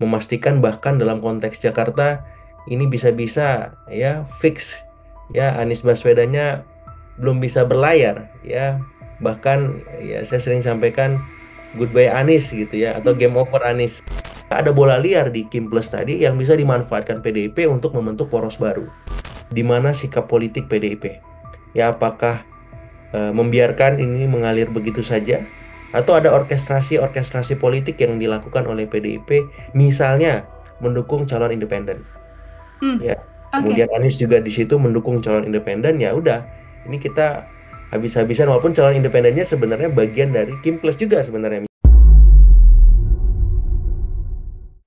memastikan bahkan dalam konteks Jakarta ini bisa-bisa ya fix ya Anies Baswedannya belum bisa berlayar ya, bahkan ya saya sering sampaikan goodbye Anies gitu ya, atau game over Anies. Ada bola liar di Kim Plus tadi yang bisa dimanfaatkan PDIP untuk membentuk poros baru. Di mana sikap politik PDIP? Ya apakah membiarkan ini mengalir begitu saja, atau ada orkestrasi-orkestrasi politik yang dilakukan oleh PDIP, misalnya mendukung calon independen, Hmm, ya. Kemudian oke. Anies juga di situ mendukung calon independen, ya udah. Ini kita habis-habisan, walaupun calon independennya sebenarnya bagian dari Kim Plus juga sebenarnya.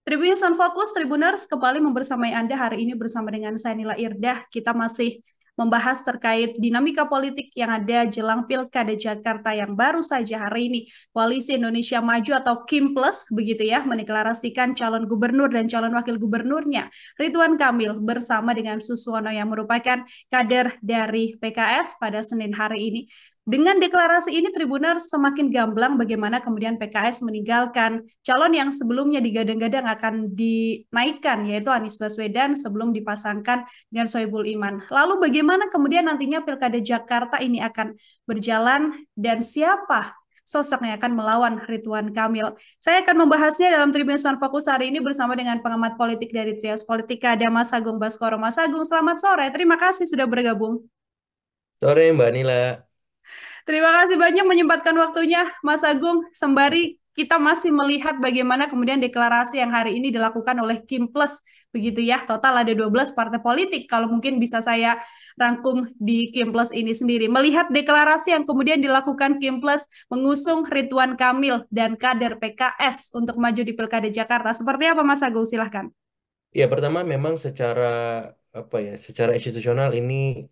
Tribunnews on Focus, Tribuners kembali membersamai Anda hari ini bersama dengan saya Nila Irdah. Kita masih membahas terkait dinamika politik yang ada jelang Pilkada Jakarta yang baru saja hari ini Koalisi Indonesia Maju atau Kim Plus begitu ya mendeklarasikan calon gubernur dan calon wakil gubernurnya Ridwan Kamil bersama dengan Suswono yang merupakan kader dari PKS pada Senin hari ini. Dengan deklarasi ini Tribuner semakin gamblang bagaimana kemudian PKS meninggalkan calon yang sebelumnya digadang-gadang akan dinaikkan yaitu Anies Baswedan sebelum dipasangkan dengan Soebul Iman. Lalu bagaimana kemudian nantinya Pilkada Jakarta ini akan berjalan dan siapa sosok yang akan melawan Ridwan Kamil. Saya akan membahasnya dalam Tribun Sound Fokus hari ini bersama dengan pengamat politik dari Trias Politika, ada Mas Agung Baskoro. Mas Agung, selamat sore. Terima kasih sudah bergabung. Sore Mbak Nila. Terima kasih banyak menyempatkan waktunya, Mas Agung. Sembari kita masih melihat bagaimana kemudian deklarasi yang hari ini dilakukan oleh Kim Plus, begitu ya. Total ada 12 partai politik, kalau mungkin bisa saya rangkum di Kim Plus ini sendiri. Melihat deklarasi yang kemudian dilakukan Kim Plus mengusung Ridwan Kamil dan kader PKS untuk maju di Pilkada Jakarta. Seperti apa Mas Agung? Silahkan. Ya pertama memang secara apa ya, secara institusional ini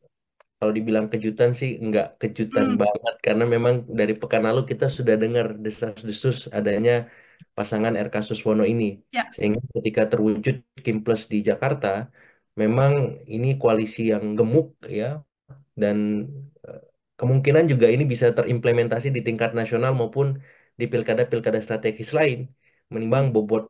kalau dibilang kejutan sih nggak kejutan Hmm, banget, karena memang dari pekan lalu kita sudah dengar desas-desus adanya pasangan RK Suswono ini, ya. sehingga ketika terwujud Kim Plus di Jakarta, memang ini koalisi yang gemuk ya, dan eh, kemungkinan juga ini bisa terimplementasi di tingkat nasional maupun di pilkada-pilkada strategis lain, menimbang Hmm, bobot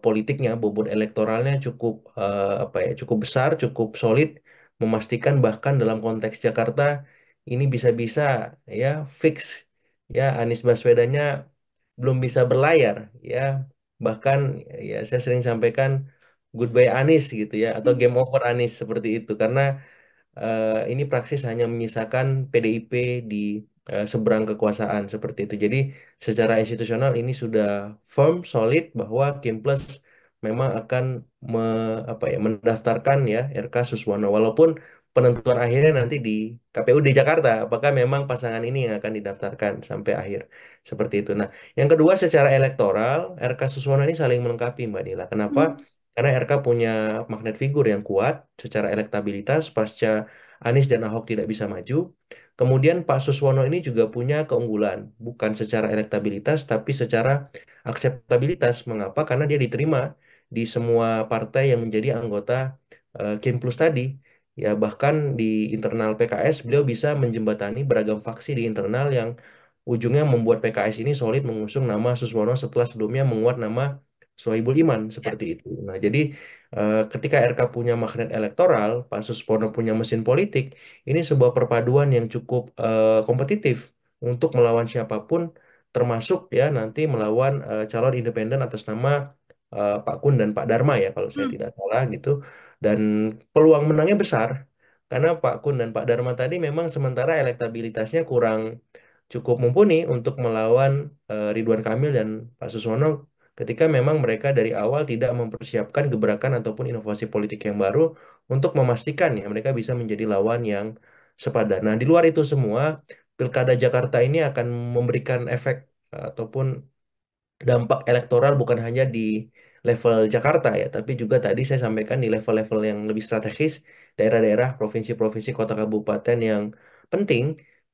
politiknya, bobot elektoralnya cukup apa ya, cukup besar, cukup solid, memastikan bahkan dalam konteks Jakarta ini bisa-bisa ya fix ya Anies Baswedannya belum bisa berlayar ya, bahkan ya saya sering sampaikan goodbye Anies gitu ya, atau hmm, game over Anies seperti itu, karena ini praksis hanya menyisakan PDIP di seberang kekuasaan seperti itu. Jadi secara institusional ini sudah firm, solid bahwa Kim Plus memang akan apa ya, mendaftarkan ya RK Suswono. Walaupun penentuan akhirnya nanti di KPUD Jakarta, apakah memang pasangan ini yang akan didaftarkan sampai akhir seperti itu. Nah, yang kedua secara elektoral RK Suswono ini saling melengkapi Mbak Nila. Kenapa? hmm, Karena RK punya magnet figur yang kuat secara elektabilitas pasca Anies dan Ahok tidak bisa maju. Kemudian Pak Suswono ini juga punya keunggulan, bukan secara elektabilitas, tapi secara akseptabilitas. Mengapa? Karena dia diterima di semua partai yang menjadi anggota Kim Plus tadi. Ya, bahkan di internal PKS, beliau bisa menjembatani beragam faksi di internal yang ujungnya membuat PKS ini solid mengusung nama Suswono setelah sebelumnya menguat nama Sohibul Iman ya. seperti itu. Nah, jadi ketika RK punya magnet elektoral, Pak Suswono punya mesin politik, ini sebuah perpaduan yang cukup kompetitif untuk melawan siapapun, termasuk ya nanti melawan calon independen atas nama Pak Kun dan Pak Dharma ya kalau saya Hmm, tidak salah gitu. Dan peluang menangnya besar karena Pak Kun dan Pak Dharma tadi memang sementara elektabilitasnya kurang cukup mumpuni untuk melawan Ridwan Kamil dan Pak Suswono, ketika memang mereka dari awal tidak mempersiapkan gebrakan ataupun inovasi politik yang baru untuk memastikan ya mereka bisa menjadi lawan yang sepadan. Nah, di luar itu semua, Pilkada Jakarta ini akan memberikan efek ataupun dampak elektoral bukan hanya di level Jakarta ya, tapi juga tadi saya sampaikan di level-level yang lebih strategis, daerah-daerah, provinsi-provinsi, kota kabupaten yang penting,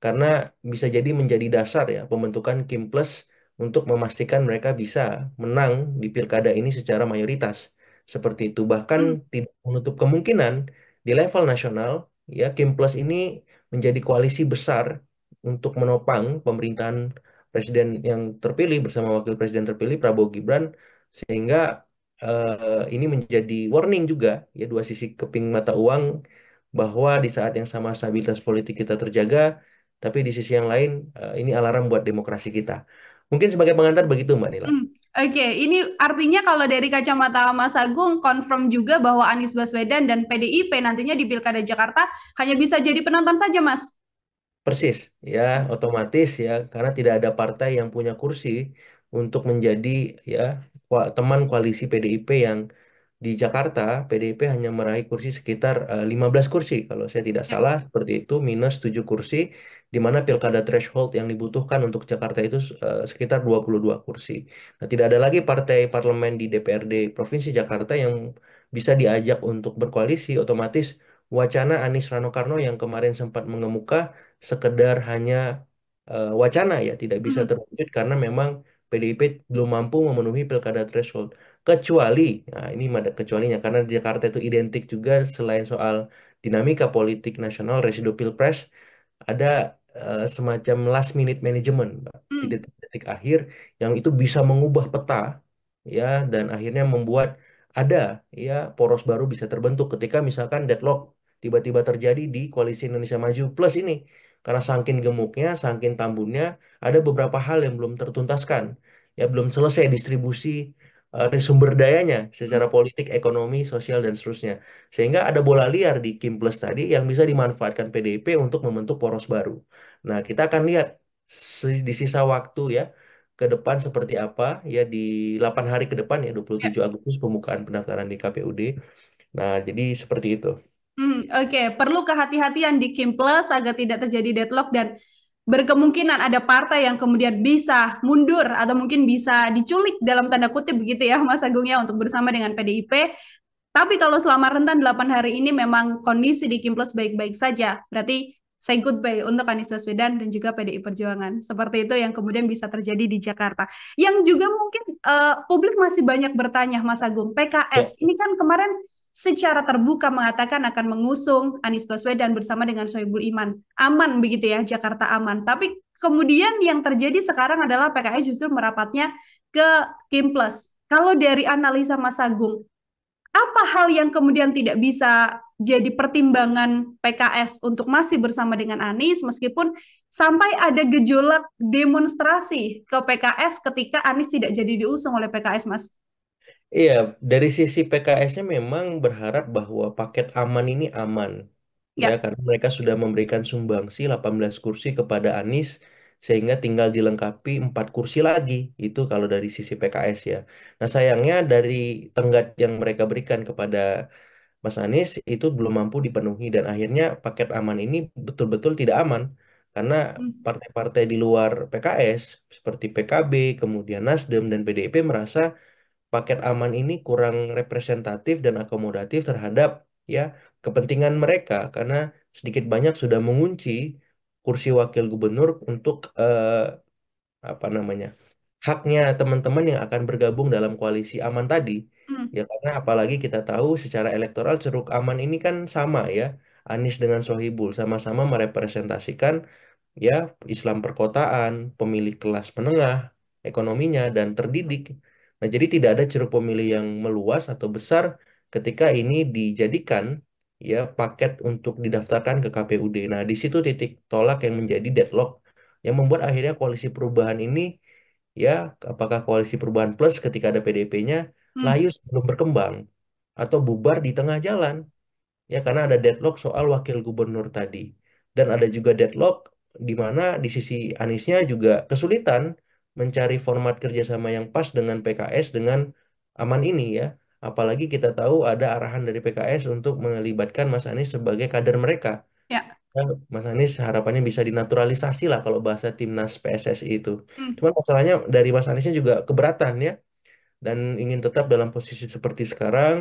karena bisa jadi menjadi dasar ya pembentukan Kim Plus untuk memastikan mereka bisa menang di pilkada ini secara mayoritas. Seperti itu. Bahkan hmm, tidak menutup kemungkinan di level nasional ya Kim Plus ini menjadi koalisi besar untuk menopang pemerintahan presiden yang terpilih bersama wakil presiden terpilih Prabowo Gibran, sehingga ini menjadi warning juga ya dua sisi keping mata uang bahwa di saat yang sama stabilitas politik kita terjaga, tapi di sisi yang lain ini alarm buat demokrasi kita. Mungkin sebagai pengantar begitu Mbak Nila. Oke, ini artinya kalau dari kacamata Mas Agung, confirm juga bahwa Anies Baswedan dan PDIP nantinya di Pilkada Jakarta hanya bisa jadi penonton saja, Mas. Persis, ya otomatis ya karena tidak ada partai yang punya kursi untuk menjadi ya teman koalisi PDIP yang di Jakarta. PDIP hanya meraih kursi sekitar 15 kursi kalau saya tidak Ya. salah seperti itu minus 7 kursi di mana pilkada threshold yang dibutuhkan untuk Jakarta itu sekitar 22 kursi. Nah, tidak ada lagi partai parlemen di DPRD Provinsi Jakarta yang bisa diajak untuk berkoalisi otomatis wacana Anies Rano Karno yang kemarin sempat mengemuka sekedar hanya wacana ya tidak bisa Hmm, terwujud karena memang PDIP belum mampu memenuhi pilkada threshold kecuali nah ini ada kecualinya karena di Jakarta itu identik juga selain soal dinamika politik nasional residu pilpres ada semacam last minute management Mbak, di hmm, detik-detik akhir yang itu bisa mengubah peta ya dan akhirnya membuat ada ya poros baru bisa terbentuk ketika misalkan deadlock tiba-tiba terjadi di Koalisi Indonesia Maju Plus ini karena saking gemuknya, saking tambunnya ada beberapa hal yang belum tertuntaskan ya belum selesai distribusi sumber dayanya hmm, secara politik, ekonomi, sosial dan seterusnya. Sehingga ada bola liar di Kim Plus tadi yang bisa dimanfaatkan PDIP untuk membentuk poros baru. Nah, kita akan lihat di sisa waktu ya ke depan seperti apa ya di 8 hari ke depan ya ya. 27 Agustus pembukaan pendaftaran di KPUD. Nah, jadi seperti itu. Oke, perlu kehati-hatian di Kim Plus agar tidak terjadi deadlock dan berkemungkinan ada partai yang kemudian bisa mundur atau mungkin bisa diculik dalam tanda kutip begitu ya Mas Agung ya untuk bersama dengan PDIP. Tapi kalau selama rentan 8 hari ini memang kondisi di Kim Plus baik-baik saja, berarti say goodbye untuk Anies Baswedan dan juga PDI Perjuangan. Seperti itu yang kemudian bisa terjadi di Jakarta. Yang juga mungkin publik masih banyak bertanya, Mas Agung, Ya, PKS ini kan kemarin secara terbuka mengatakan akan mengusung Anies Baswedan bersama dengan Soebul Iman. Aman begitu ya, Jakarta aman. Tapi kemudian yang terjadi sekarang adalah PKS justru merapatnya ke Kim Plus. Kalau dari analisa Mas Agung, apa hal yang kemudian tidak bisa jadi pertimbangan PKS untuk masih bersama dengan Anies meskipun sampai ada gejolak demonstrasi ke PKS ketika Anies tidak jadi diusung oleh PKS, Mas? iya, dari sisi PKS-nya memang berharap bahwa paket aman ini aman. Ya, Ya. karena mereka sudah memberikan sumbangsi 18 kursi kepada Anies sehingga tinggal dilengkapi 4 kursi lagi. Itu kalau dari sisi PKS ya. Nah, sayangnya dari tenggat yang mereka berikan kepada Mas Anies itu belum mampu dipenuhi dan akhirnya paket aman ini betul-betul tidak aman karena Hmm. partai-partai di luar PKS seperti PKB, kemudian Nasdem dan PDIP merasa paket aman ini kurang representatif dan akomodatif terhadap ya kepentingan mereka karena sedikit banyak sudah mengunci kursi wakil gubernur untuk apa namanya haknya teman-teman yang akan bergabung dalam koalisi aman tadi Hmm. ya karena apalagi kita tahu secara elektoral ceruk aman ini kan sama ya Anies dengan Sohibul sama-sama merepresentasikan ya Islam perkotaan, pemilih kelas menengah, ekonominya dan terdidik. Nah, jadi tidak ada ceruk pemilih yang meluas atau besar ketika ini dijadikan ya paket untuk didaftarkan ke KPUD. Nah, di situ titik tolak yang menjadi deadlock yang membuat akhirnya koalisi perubahan ini ya apakah koalisi perubahan plus ketika ada PDP-nya Hmm. layu sebelum berkembang atau bubar di tengah jalan ya karena ada deadlock soal wakil gubernur tadi dan ada juga deadlock di mana di sisi Aniesnya juga kesulitan mencari format kerjasama yang pas dengan PKS dengan aman ini ya apalagi kita tahu ada arahan dari PKS untuk melibatkan Mas Anies sebagai kader mereka. Ya. Nah, Mas Anies harapannya bisa dinaturalisasi lah kalau bahasa timnas PSSI itu. Hmm. Cuman masalahnya dari Mas Aniesnya juga keberatan ya dan ingin tetap dalam posisi seperti sekarang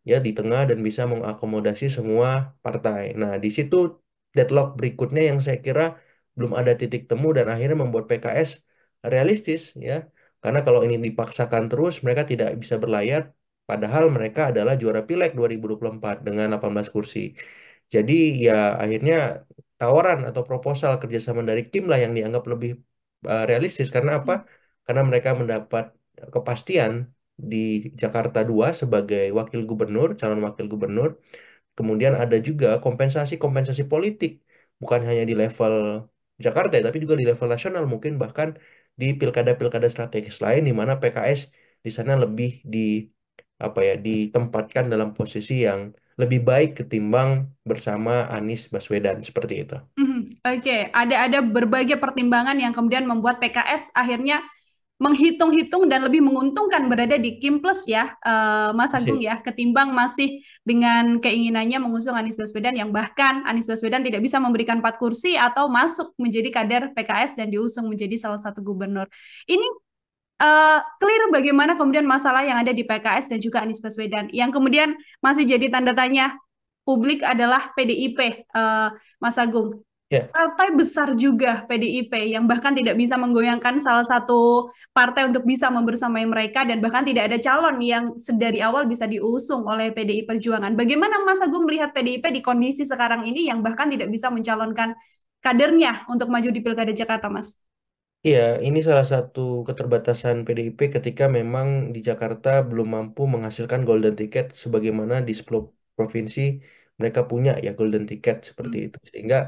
ya di tengah dan bisa mengakomodasi semua partai. Nah, di situ deadlock berikutnya yang saya kira belum ada titik temu dan akhirnya membuat PKS realistis ya. Karena kalau ini dipaksakan terus mereka tidak bisa berlayar padahal mereka adalah juara Pileg 2024 dengan 18 kursi. Jadi ya akhirnya tawaran atau proposal kerjasama dari Kim lah yang dianggap lebih realistis karena apa? Hmm. Karena mereka mendapat kepastian di Jakarta 2 sebagai wakil gubernur, calon wakil gubernur. Kemudian ada juga kompensasi-kompensasi politik, bukan hanya di level Jakarta ya, tapi juga di level nasional, mungkin bahkan di pilkada-pilkada strategis lain di mana PKS di sana lebih di apa ya ditempatkan dalam posisi yang lebih baik ketimbang bersama Anies Baswedan seperti itu. Oke, ada berbagai pertimbangan yang kemudian membuat PKS akhirnya menghitung-hitung dan lebih menguntungkan berada di Kim Plus ya, Mas Agung ya, ketimbang masih dengan keinginannya mengusung Anies Baswedan yang bahkan Anies Baswedan tidak bisa memberikan 4 kursi atau masuk menjadi kader PKS dan diusung menjadi salah satu gubernur. Ini clear bagaimana kemudian masalah yang ada di PKS dan juga Anies Baswedan. Yang kemudian masih jadi tanda tanya publik adalah PDIP, Mas Agung. Ya. Partai besar juga PDIP yang bahkan tidak bisa menggoyangkan salah satu partai untuk bisa membersamai mereka dan bahkan tidak ada calon yang sedari awal bisa diusung oleh PDI Perjuangan. Bagaimana Mas Agung melihat PDIP di kondisi sekarang ini yang bahkan tidak bisa mencalonkan kadernya untuk maju di Pilkada Jakarta, Mas? Iya, ini salah satu keterbatasan PDIP ketika memang di Jakarta belum mampu menghasilkan golden ticket sebagaimana di 10 provinsi mereka punya ya golden ticket seperti Hmm. itu. Sehingga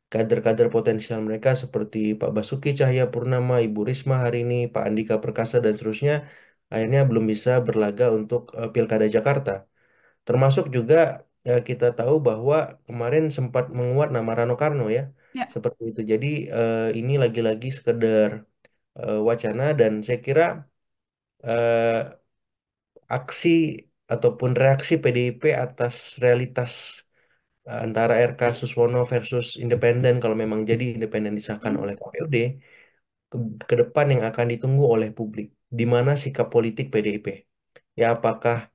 kader-kader potensial mereka seperti Pak Basuki Cahayapurnama, Ibu Risma hari ini, Pak Andika Perkasa dan seterusnya akhirnya belum bisa berlaga untuk Pilkada Jakarta. Termasuk juga kita tahu bahwa kemarin sempat menguat nama Rano Karno ya, Ya. seperti itu. Jadi ini lagi-lagi sekedar wacana dan saya kira eh, aksi ataupun reaksi PDIP atas realitas antara RK Suswono versus independen kalau memang jadi independen disahkan Hmm. oleh KPUD ke, ke depan yang akan ditunggu oleh publik. Di mana sikap politik PDIP? Ya apakah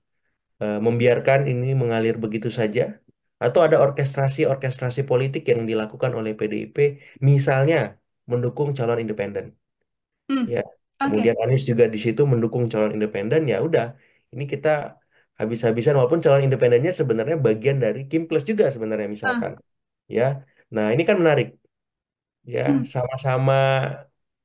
membiarkan ini mengalir begitu saja atau ada orkestrasi-orkestrasi politik yang dilakukan oleh PDIP misalnya mendukung calon independen? Hmm. Ya, Oke. kemudian Anies juga di situ mendukung calon independen, ya udah. Ini kita habis-habisan walaupun calon independennya sebenarnya bagian dari Kim Plus juga sebenarnya Ah. misalkan. Ya. Nah, ini kan menarik ya, Hmm. sama-sama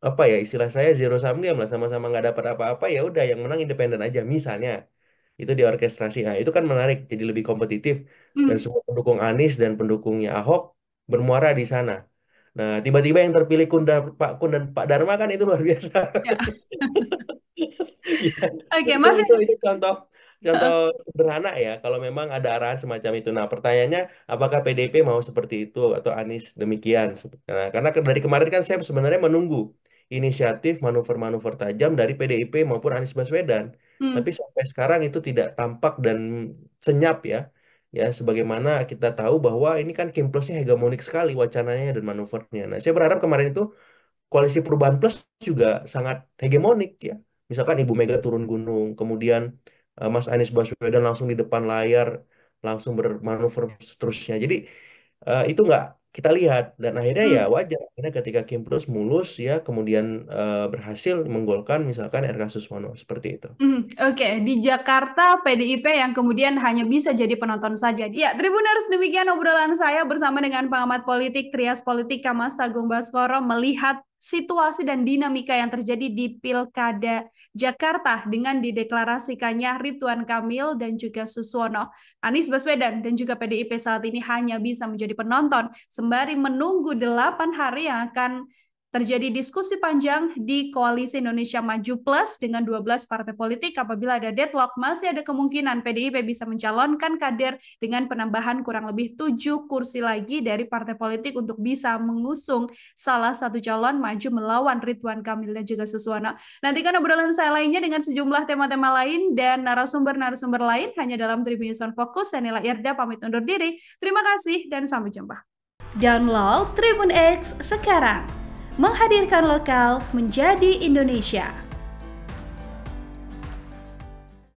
apa ya istilah saya zero sum game lah, sama-sama nggak dapat apa-apa ya udah yang menang independen aja misalnya. Itu di orkestrasi. Nah, itu kan menarik jadi lebih kompetitif dan Hmm. semua pendukung Anies dan pendukungnya Ahok bermuara di sana. Nah, tiba-tiba yang terpilih Pak Kun dan Pak Dharma kan itu luar biasa. Ya. Iya, Oke, itu masih. itu itu contoh contoh sederhana ya kalau memang ada arahan semacam itu. Nah, pertanyaannya apakah PDIP mau seperti itu atau Anies demikian? Nah, karena dari kemarin kan saya sebenarnya menunggu inisiatif manuver-manuver tajam dari PDIP maupun Anies Baswedan. Tapi Hmm. sampai sekarang itu tidak tampak dan senyap ya. Ya, sebagaimana kita tahu bahwa ini kan Kim Plusnya hegemonik sekali wacananya dan manuvernya. Nah, saya berharap kemarin itu Koalisi Perubahan Plus juga sangat hegemonik ya. Misalkan Ibu Mega turun gunung, kemudian Mas Anies Baswedan langsung di depan layar, langsung bermanuver seterusnya. Jadi itu nggak kita lihat dan akhirnya ya Hmm. wajar. Akhirnya ketika Kim Plus mulus ya, kemudian berhasil menggolkan misalkan RK Suswono seperti itu. Oke, di Jakarta PDIP yang kemudian hanya bisa jadi penonton saja. Ya, Tribuners, demikian obrolan saya bersama dengan pengamat politik Trias Politika Mas Agung Baskoro melihat situasi dan dinamika yang terjadi di Pilkada Jakarta dengan dideklarasikannya Ridwan Kamil dan juga Suswono. Anies Baswedan dan juga PDIP saat ini hanya bisa menjadi penonton sembari menunggu 8 hari yang akan terjadi diskusi panjang di Koalisi Indonesia Maju Plus dengan 12 partai politik. Apabila ada deadlock, masih ada kemungkinan PDIP bisa mencalonkan kader dengan penambahan kurang lebih 7 kursi lagi dari partai politik untuk bisa mengusung salah satu calon maju melawan Ridwan Kamil dan juga Suswono. Nantikan obrolan saya lainnya dengan sejumlah tema-tema lain dan narasumber-narasumber lain hanya dalam Tribun News on Focus. Saya Nila Irda pamit undur diri. Terima kasih dan sampai jumpa. Download Tribun X sekarang. Menghadirkan lokal menjadi Indonesia.